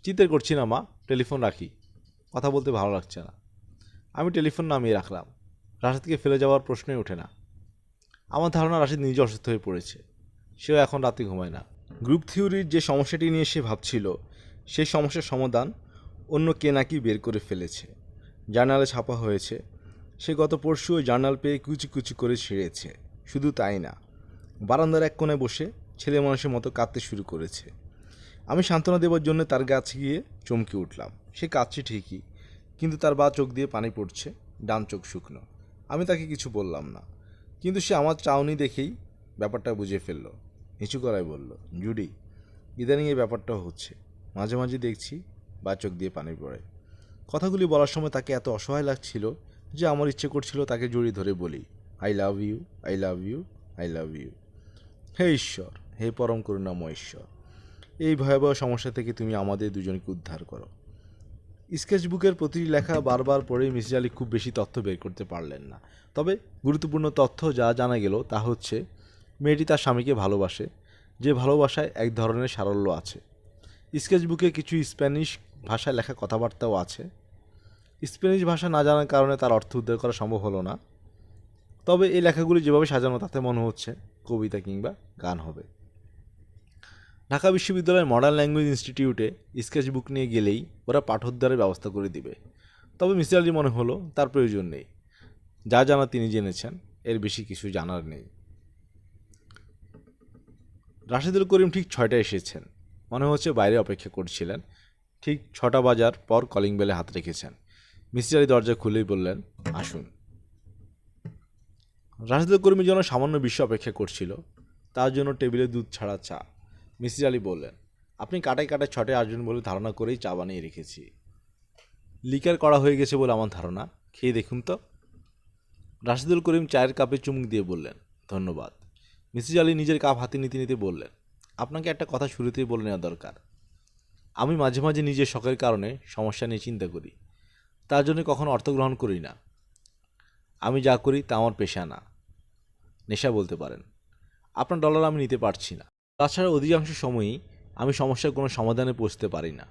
চিৎকার করছি না মা, টেলিফোন রাখি। কথা বলতে ভালো লাগছে না। আমি টেলিফোন নামিয়ে রাখলাম। রাশেদকে ফেলে যাওয়ার প্রশ্নই ওঠে না। আমার ধারণা রাশেদ নিজে অসুস্থ হয়ে পড়েছে। সেও এখন রাতে ঘুমায় না। গ্রুপ থিওরির যে সমস্যাটি নিয়ে সে ভাবছিল, সেই সমস্যার সমাধান অন্য কে নাকি বের করে ফেলেছে। জার্নালে ছাপা হয়েছে। সে গত পরশু ওই জার্নাল পেয়ে কুচি কুচি করে ছিঁড়েছে। শুধু তাই না, বারান্দার এক কোণে বসে ছেলে মানুষের মতো কাঁদতে শুরু করেছে। আমি সান্ত্বনা দেওয়ার জন্য তার কাছে গিয়ে চমকে উঠলাম। সে কাঁদছে ঠিকই, কিন্তু তার বাঁ চোখ দিয়ে পানি পড়ছে, ডান চোখ শুকনো। আমি তাকে কিছু বললাম না, কিন্তু সে আমার চাউনি দেখেই ব্যাপারটা বুঝে ফেলল। নিচু গলায় বলল, জুডি, ইদানিং এই ব্যাপারটাও হচ্ছে। মাঝে মাঝে দেখছি বা চোখ দিয়ে পানি পড়ে। কথাগুলি বলার সময় তাকে এত অসহায় লাগছিল যে আমার ইচ্ছে করছিল তাকে জড়িয়ে ধরে বলি, I love you, I love you, I love you. হে ঈশ্বর, হে পরম করুণাময় ঈশ্বর, এই ভয়াবহ সমস্যা থেকে তুমি আমাদের দুজনকে উদ্ধার করো। স্কেচবুকের প্রতিটি লেখা বারবার পড়েই মিসেস আলী খুব বেশি তথ্য বের করতে পারলেন না। তবে গুরুত্বপূর্ণ তথ্য যা জানা গেল তা হচ্ছে, মেয়েটি তার স্বামীকে ভালোবাসে, যে ভালোবাসায় এক ধরনের সারল্য আছে। স্কেচবুকে কিছু স্প্যানিশ ভাষায় লেখা কথাবার্তাও আছে। স্প্যানিশ ভাষা না জানার কারণে তার অর্থ উদ্ধার করা সম্ভব হলো না। তবে এই লেখাগুলি যেভাবে সাজানো তাতে মনে হচ্ছে কবিতা কিংবা গান হবে। ঢাকা বিশ্ববিদ্যালয়ের মডার্ন ল্যাঙ্গুয়েজ ইনস্টিটিউটে স্কেচবুক নিয়ে গেলেই ওরা পাঠোদ্ধারের ব্যবস্থা করে দিবে। তবে মিসির আলী মনে হলো তার প্রয়োজন নেই। যা জানা তিনি জেনেছেন, এর বেশি কিছু জানার নেই। রাশেদুল করিম ঠিক 6টায় এসেছেন। মনে হচ্ছে বাইরে অপেক্ষা করছিলেন। ঠিক 6টা বাজার পর কলিং বেলে হাত রেখেছেন। মিসির আলী দরজা খুলেই বললেন, আসুন। রাশেদুল করিমের জন্য সামান্য বিশ্ব অপেক্ষা করছিল। তার জন্য টেবিলে দুধ ছাড়া চা। মিসির আলী বললেন, আপনি কাটায় কাটায় 6টায় আসবেন বলে ধারণা করেই চা বানিয়ে রেখেছি। লিকার করা হয়ে গেছে বলে আমার ধারণা, খেয়ে দেখুন তো। রাশেদুল করিম চায়ের কাপে চুমুক দিয়ে বললেন, ধন্যবাদ। মিসিস আলী নিজের কাপ হাতে নিতে নিতে বললেন, আপনাকে একটা কথা শুরুতেই বলে নেওয়া দরকার। আমি মাঝে মাঝে নিজের শখের কারণে সমস্যা নিয়ে চিন্তা করি। তার জন্য কখনো অর্থ গ্রহণ করি না। আমি যা করি তা আমার পেশা না, নেশা বলতে পারেন। আপনার ডলার আমি নিতে পারছি না। তাছাড়া অধিকাংশ সময়ই আমি সমস্যার কোনো সমাধানে পৌঁছতে পারি না।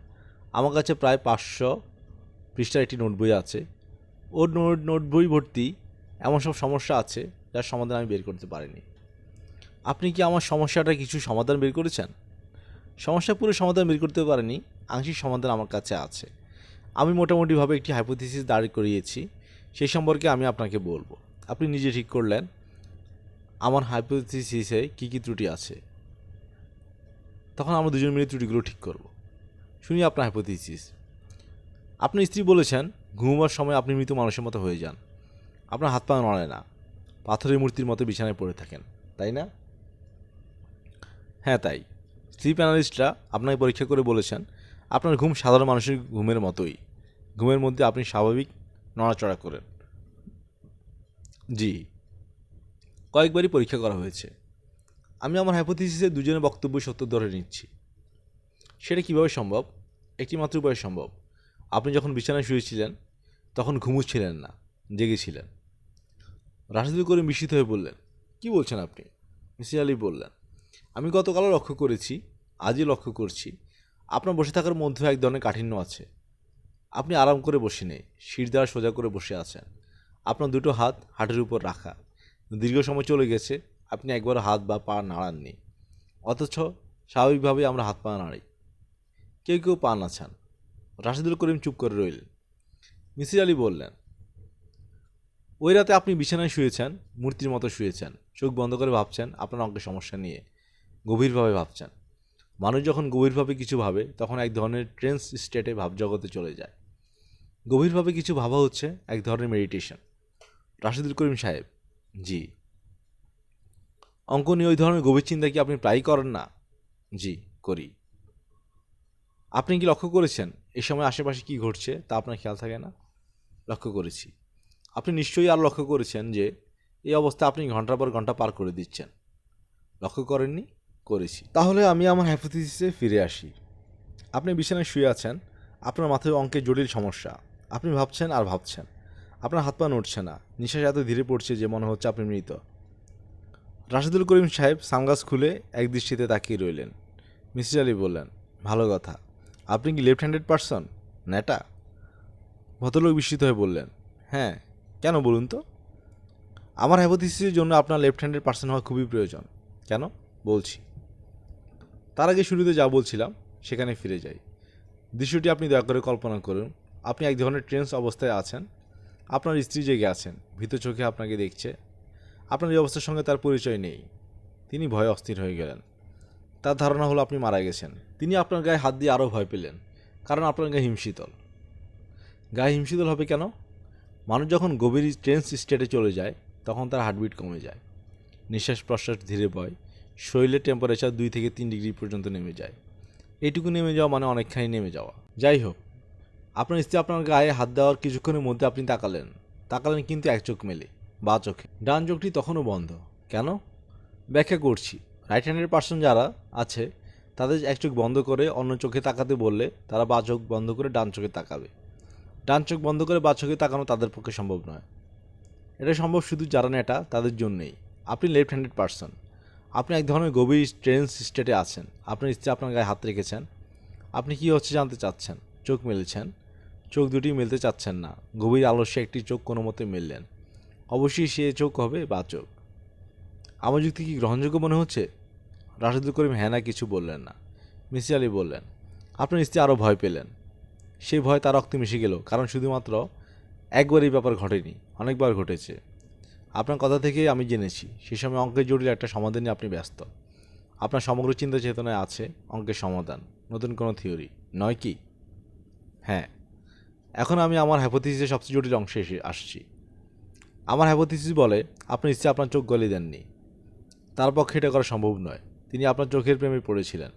আমার কাছে প্রায় 500 পৃষ্ঠার একটি নোট বই আছে। ওর নোট বই ভর্তি এমন সব সমস্যা আছে যার সমাধান আমি বের করতে পারিনি। আপনি কি আমার সমস্যাটা কিছু সমাধান বের করেছেন? সমস্যা পুরো সমাধান বের করতে পারেনি, আংশিক সমাধান আমার কাছে আছে। আমি মোটামুটিভাবে একটি হাইপোথিসিস দাঁড় করিয়েছি, সেই সম্পর্কে আমি আপনাকে বলবো। আপনি নিজে ঠিক করলেন আমার হাইপোথিসিসে কী কী ত্রুটি আছে, তখন আমরা দুজন মিলে ত্রুটিগুলো ঠিক করব। শুনি আপনার হাইপোথিসিস। আপনার স্ত্রী বলেছেন ঘুমাবার সময় আপনি মৃত মানুষের মতো হয়ে যান। আপনার হাত পা নড়ে না, পাথরের মূর্তির মতো বিছানায় পড়ে থাকেন, তাই না? হ্যাঁ, তাই। স্লিপ অ্যানালিস্টরা আপনাকে পরীক্ষা করে বলেছেন আপনার ঘুম সাধারণ মানুষের ঘুমের মতোই। ঘুমের মধ্যে আপনি স্বাভাবিক নড়াচড়া করেন। জি, কয়েকবারই পরীক্ষা করা হয়েছে। আমি আমার হাইপোথিসিসে দুজনের বক্তব্য সত্য ধরে নিচ্ছি। সেটা কীভাবে সম্ভব? একটি মাত্র উপায় সম্ভব। আপনি যখন বিছানায় শুয়েছিলেন তখন ঘুমুচ্ছিলেন না, জেগেছিলেন। রাশেদুল করিম বিস্মিত হয়ে বললেন, কি বলছেন আপনি? মিসির আলী বললেন, আমি গতকালও লক্ষ্য করেছি, আজই লক্ষ্য করছি, আপনার বসে থাকার মধ্যেও এক ধরনের কাঠিন্য আছে। আপনি আরাম করে বসে নেই, শির দ্বারা সোজা করে বসে আছেন। আপনার দুটো হাত হাঁটুর উপর রাখা। দীর্ঘ সময় চলে গেছে, আপনি একবার হাত বা পা নাড়াননি। অথচ স্বাভাবিকভাবেই আমরা হাত পা নাড়ি। কেউ কেউ পা নাচান। রাশেদুল করিম চুপ করে রইলেন। মিসির আলী বললেন, ওই রাতে আপনি বিছানায় শুয়েছেন, মূর্তির মতো শুয়েছেন, চোখ বন্ধ করে ভাবছেন আপনার অঙ্কের সমস্যা নিয়ে, গভীরভাবে ভাবছেন। মানুষ যখন গভীরভাবে কিছু ভাবে তখন এক ধরনের ট্রেন্স স্টেটে ভাবজগতে চলে যায়। গভীরভাবে কিছু ভাবা হচ্ছে এক ধরনের মেডিটেশন। রাশেদুল করিম সাহেব, জি। অঙ্ক নিয়ে ওই ধরনের গভীর চিন্তা কি আপনি প্রায়ই করেন না? জি, করি। আপনি কি লক্ষ্য করেছেন এই সময় আশেপাশে কী ঘটছে তা আপনার খেয়াল থাকে না? লক্ষ্য করেছি। আপনি নিশ্চয়ই আর লক্ষ্য করেছেন যে এই অবস্থা আপনি ঘন্টার পর ঘন্টা পার করে দিচ্ছেন। লক্ষ্য করেননি? করেছি। তাহলে আমি আমার হাইপোথিসিসে ফিরে আসি। আপনি বিছানায় শুয়ে আছেন, আপনার মাথায় অঙ্কের জটিল সমস্যা। আপনি ভাবছেন আর ভাবছেন। আপনার হাত পা নড়ছে না, নিঃশ্বাস এত ধীরে পড়ছে যে মনে হচ্ছে আপনি মৃত। রাশেদুল করিম সাহেব সানগ্লাস খুলে এক দৃষ্টিতে তাকিয়ে রইলেন। মিসির আলী বললেন, ভালো কথা। আপনি কি লেফট হ্যান্ডেড পারসন? ন্যাটা? ভদ্রলোক বিস্মিত হয়ে বললেন, হ্যাঁ। কেন বলুন তো? আমার হাইপোথিসিসের জন্য আপনার লেফট হ্যান্ডেড পারসন হওয়া খুবই প্রয়োজন। কেন? বলছি। তার আগে শুরুতে যা বলছিলাম সেখানে ফিরে যাই। দৃশ্যটি আপনি দয়া করে কল্পনা করুন। আপনি এক ধরনের ট্রেন্স অবস্থায় আছেন। আপনার স্ত্রী জেগে আছেন, ভীত চোখে আপনাকে দেখছে। আপনার এই অবস্থার সঙ্গে তার পরিচয় নেই। তিনি ভয়ে অস্থির হয়ে গেলেন। তার ধারণা হলো আপনি মারা গেছেন। তিনি আপনার গায়ে হাত দিয়ে আরও ভয় পেলেন, কারণ আপনার গায়ে হিমশীতল। গায়ে হিমশীতল হবে কেন? মানুষ যখন গভীর ট্রেন্স স্টেটে চলে যায় তখন তার হার্টবিট কমে যায়, নিঃশ্বাস প্রশ্বাস ধীরে বয়, শরীরের টেম্পারেচার 2 থেকে 3 ডিগ্রি পর্যন্ত নেমে যায়। এইটুকু নেমে যাওয়া মানে অনেকখানি নেমে যাওয়া। যাই হোক, আপনার স্ত্রী আপনার গায়ে হাত দেওয়ার কিছুক্ষণের মধ্যে আপনি তাকালেন কিন্তু এক চোখ মেলে, বা চোখে। ডান চোখটি তখনও বন্ধ। কেন? ব্যাখ্যা করছি। রাইট হ্যান্ডের পার্সন যারা আছে তাদের এক চোখ বন্ধ করে অন্য চোখে তাকাতে বললে তারা বা চোখ বন্ধ করে ডান চোখে তাকাবে। ডান চোখ বন্ধ করে বা চোখে তাকানো তাদের পক্ষে সম্ভব নয়। এটা সম্ভব শুধু যারা নেটা তাদের জন্যেই। আপনি লেফট হ্যান্ডেড পার্সন। আপনি এক ধরনের গভীর ট্রেন্স স্টেটে আছেন। আপনার স্ত্রী আপনার গায়ে হাত রেখেছেন। আপনি কী হচ্ছে জানতে চাচ্ছেন, চোখ মেলেছেন। চোখ দুটি মেলতে চাচ্ছেন না। গভীর আলস্যে একটি চোখ কোনো মতে মেললেন। অবশ্যই সে চোখ হবে বা চোখ। আমার যুক্তি কি গ্রহণযোগ্য মনে হচ্ছে? রাশেদুল করিম হ্যাঁ না কিছু বললেন না। মিসির আলী বললেন, আপনার স্ত্রী আরও ভয় পেলেন। সেই ভয় তার রক্তে মিশে গেল, কারণ শুধুমাত্র একবার এই ব্যাপার ঘটেনি, অনেকবার ঘটেছে। আপনার কথা থেকেই আমি জেনেছি সেই সময় অঙ্কের জটিল একটা সমাধান নিয়ে আপনি ব্যস্ত। আপনার সমগ্র চিন্তা চেতনায় আছে অঙ্কের সমাধান, নতুন কোনো থিওরি নয় কি? হ্যাঁ। এখন আমি আমার হাইপোথিসিসের সবচেয়ে জটিল অংশে আসছি। আমার হাইপোথিসিস বলে আপনার স্ত্রী আপনার চোখ গলিয়ে দেননি। তার পক্ষে এটা করা সম্ভব নয়। তিনি আপনার চোখের প্রেমে পড়েছিলেন।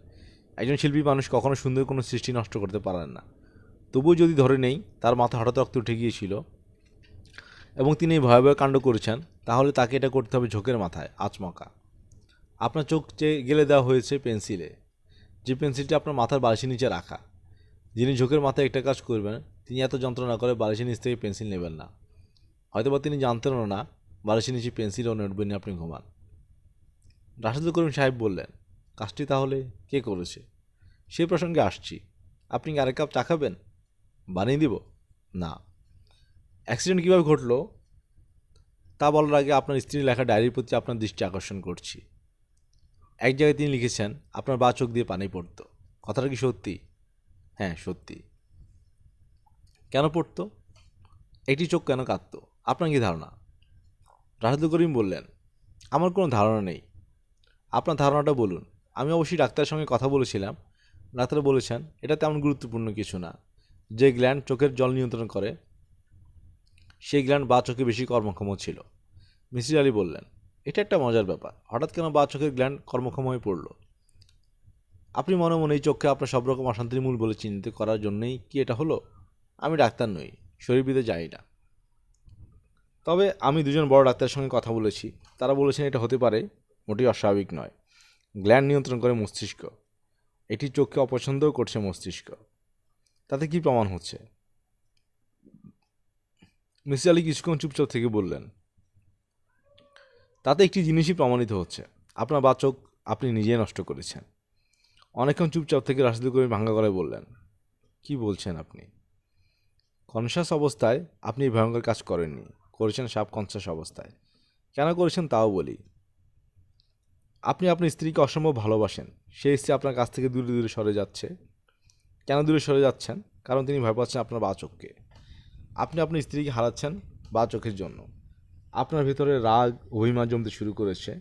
একজন শিল্পী মানুষ কখনো সুন্দর কোনো সৃষ্টি নষ্ট করতে পারেন না। তবুও যদি ধরে নেই তার মাথা হঠাৎ রক্ত উঠে গিয়েছিল এবং তিনি এই ভয়াবহ কাণ্ড করেছেন, তাহলে তাকে এটা করতে হবে ঝোঁকের মাথায়, আচমকা। আপনার চোখ গেলে দেওয়া হয়েছে পেন্সিলে, যে পেন্সিলটি আপনার মাথার বালিশের নিচে রাখা। যিনি ঝোঁকের মাথায় একটা কাজ করবেন তিনি এত যন্ত্রণা করে বালিশের নিচ থেকে পেন্সিল নেবেন না। হয়তোবা তিনি জানতেনও না বালিশের নিচে পেন্সিলও নেটবেন না, আপনি ঘুমান। রাশেদুল করিম সাহেব বললেন, কাজটি তাহলে কে করেছে? সেই প্রসঙ্গে আসছি। আপনি কি আরেক কাপ চা খাবেন? বানিয়ে দিব? না। অ্যাক্সিডেন্ট কীভাবে ঘটলো তা বলার আগে আপনার স্ত্রীর লেখা ডায়েরির প্রতি আপনার দৃষ্টি আকর্ষণ করছি। এক জায়গায় তিনি লিখেছেন আপনার বা চোখ দিয়ে পানি পড়তো। কথাটা কি সত্যি? হ্যাঁ, সত্যি। কেন পড়তো? একটি চোখ কেন কাঁদতো? আপনার কি ধারণা? রাশেদুল করিম বললেন, আমার কোনো ধারণা নেই। আপনার ধারণাটা বলুন। আমি অবশ্যই ডাক্তারের সঙ্গে কথা বলেছিলাম। ডাক্তার বলেছেন এটা তেমন গুরুত্বপূর্ণ কিছু না। যে গ্ল্যান্ড চোখের জল নিয়ন্ত্রণ করে সেই গ্ল্যান্ড বা চোখে বেশি কর্মক্ষম ছিল। মিসির আলী বললেন, এটা একটা মজার ব্যাপার। হঠাৎ কেন বা চোখের গ্ল্যান্ড কর্মক্ষম হয়ে পড়ল? আপনি মনে মনে এই চোখকে আপনার সব রকম অশান্তির মূল বলে চিহ্নিত করার জন্যই কি এটা হলো? আমি ডাক্তার নই, শরীরবিদে যাই না। তবে আমি দুজন বড় ডাক্তারের সঙ্গে কথা বলেছি। তারা বলেছেন এটা হতে পারে, মোটেই অস্বাভাবিক নয়। গ্ল্যান্ড নিয়ন্ত্রণ করে মস্তিষ্ক। এটি চোখকে অপছন্দও করছে মস্তিষ্ক। তাতে কি প্রমাণ হচ্ছে? মিসির আলি কিছুক্ষণ চুপচাপ থেকে বললেন, তাতে একটি জিনিসই প্রমাণিত হচ্ছে, আপনার বাচক আপনি নিজেই নষ্ট করেছেন। অনেকক্ষণ চুপচাপ থেকে রাশিদুল করিম ভাঙ্গা গলায় বললেন, কি বলছেন আপনি? কনসাস অবস্থায় আপনি এই ভয়ঙ্কর কাজ করেননি, করেছেন সাবকনসাস অবস্থায়। কেন করেছেন তাও বলি। আপনি আপনার স্ত্রীকে অসম্ভব ভালোবাসেন, সেই স্ত্রী আপনার কাছ থেকে দূরে দূরে সরে যাচ্ছে। কেন দূরে সরে যাচ্ছেন? কারণ তিনি ভয় পাচ্ছেন আপনার বাচককে। আপনি আপনার স্ত্রীকে হারাচ্ছেন বাচকের জন্য। আপনার ভিতরে রাগ অভিমান জমতে শুরু করেছে।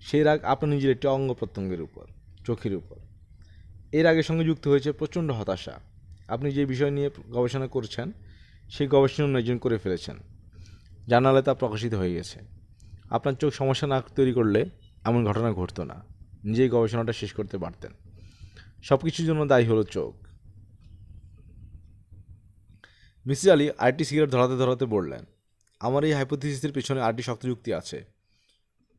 সেই রাগ আপনার নিজের একটি অঙ্গ প্রত্যঙ্গের উপর, চোখের উপর। এই রাগের সঙ্গে যুক্ত হয়েছে প্রচণ্ড হতাশা। আপনি যে বিষয় নিয়ে গবেষণা করছেন সেই গবেষণা অন্যজন করে ফেলেছেন, জার্নালে তা প্রকাশিত হয়ে গেছে। আপনার চোখ সমস্যা না তৈরি করলে এমন ঘটনা ঘটতো না। নিজেই গবেষণাটা শেষ করতে পারতেন। সব কিছুর জন্য দায়ী হলো চোখ। মিসির আলি আরেকটি সিগারেট ধরাতে ধরাতে বললেন, আমার এই হাইপোথিসিসের পেছনে আরেকটি শক্ত যুক্তি আছে।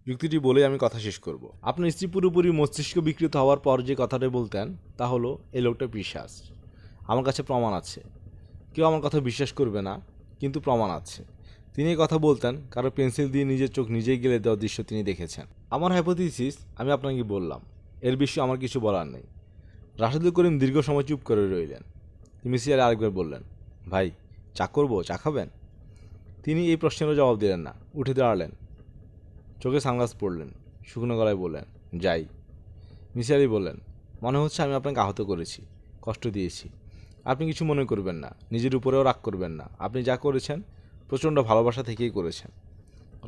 যুক্তিটি বলেই আমি কথা শেষ করব। আপনার স্ত্রী পুরোপুরি মস্তিষ্ক বিকৃত হওয়ার পর যে কথাটা বলতেন তা হলো, এই লোকটা পিশাচ। আমার কাছে প্রমাণ আছে। কেউ আমার কথা বিশ্বাস করবে না, কিন্তু প্রমাণ আছে। তিনি এই কথা বলতেন কারো পেন্সিল দিয়ে নিজের চোখ নিজেই গেলে দেওয়ার দৃশ্য তিনি দেখেছেন। আমার হাইপোথিসিস আমি আপনাকে বললাম, এর বিষয়ে আমার কিছু বলার নেই। রাশেদুল করিম দীর্ঘ সময় চুপ করে রইলেন। মিসির আলি আরেকবার বললেন, ভাই চা করবো, চা খাবেন? তিনি এই প্রশ্নেরও জবাব দিলেন না, উঠে দাঁড়ালেন, চোখে সানগ্লাস পরলেন, শুকনো গলায় বললেন, যাই। মিসির আলি বললেন, মনে হচ্ছে আমি আপনাকে আহত করেছি, কষ্ট দিয়েছি। আপনি কিছু মনে করবেন না, নিজের উপরেও রাগ করবেন না। আপনি যা করেছেন প্রচণ্ড ভালোবাসা থেকেই করেছেন।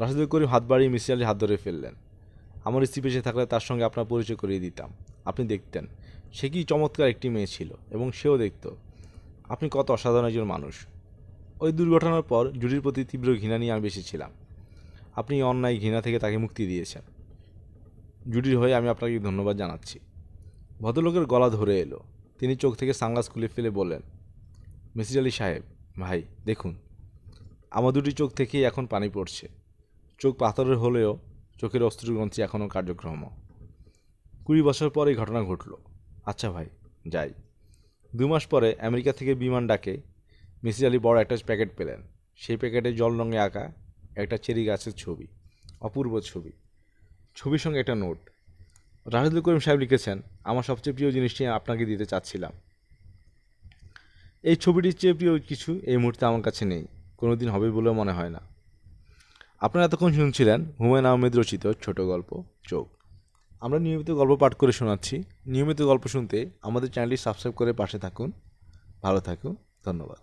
রাশেদুল করিম হাত বাড়িয়ে মিসির আলির হাত ধরে ফেললেন। আমার স্ত্রী বেঁচে থাকলে তার সঙ্গে আপনার পরিচয় করিয়ে দিতাম। আপনি দেখতেন সে কি চমৎকার একটি মেয়ে ছিল, এবং সেও দেখত আপনি কত অসাধারণ একজন মানুষ। ওই দুর্ঘটনার পর জুডির প্রতি তীব্র ঘৃণা নিয়ে আমি বেঁচেছিলাম। আপনি অন্যায় ঘৃণা থেকে তাকে মুক্তি দিয়েছেন। জুডির হয়ে আমি আপনাকে ধন্যবাদ জানাচ্ছি। ভদ্রলোকের গলা ধরে এলো। তিনি চোখ থেকে সানগ্লাস খুলে ফেলে বললেন, মিসির আলি সাহেব, ভাই দেখুন, আমার দুটি চোখ থেকেই এখন পানি পড়ছে। চোখ পাথরের হলেও চোখের অশ্রুগ্রন্থি এখনও কার্যক্রম। 20 বছর পর এই ঘটনা ঘটল। আচ্ছা ভাই, যাই। 2 মাস পরে আমেরিকা থেকে বিমান ডাকে মিসির আলি বড় একটা প্যাকেট পেলেন। সেই প্যাকেটে জল রঙে আঁকা একটা চেরি গাছের ছবি, অপূর্ব ছবি। ছবির সঙ্গে একটা নোট। রাশেদুল করিম সাহেব লিখেছেন, আমার সবচেয়ে প্রিয় জিনিসটি আপনাকে দিতে চাচ্ছিলাম। এই ছবিটির চেয়ে প্রিয় কিছু এই মুহূর্তে আমার কাছে নেই, কোনো দিন হবে বলেও মনে হয় না। আপনারা এতক্ষণ শুনছিলেন হুমায়ুন আহমেদ রচিত ছোট গল্প চোখ। আমরা নিয়মিত গল্প পাঠ করে শোনাচ্ছি। নিয়মিত গল্প শুনতে আমাদের চ্যানেলটি সাবস্ক্রাইব করে পাশে থাকুন। ভালো থাকুন। ধন্যবাদ।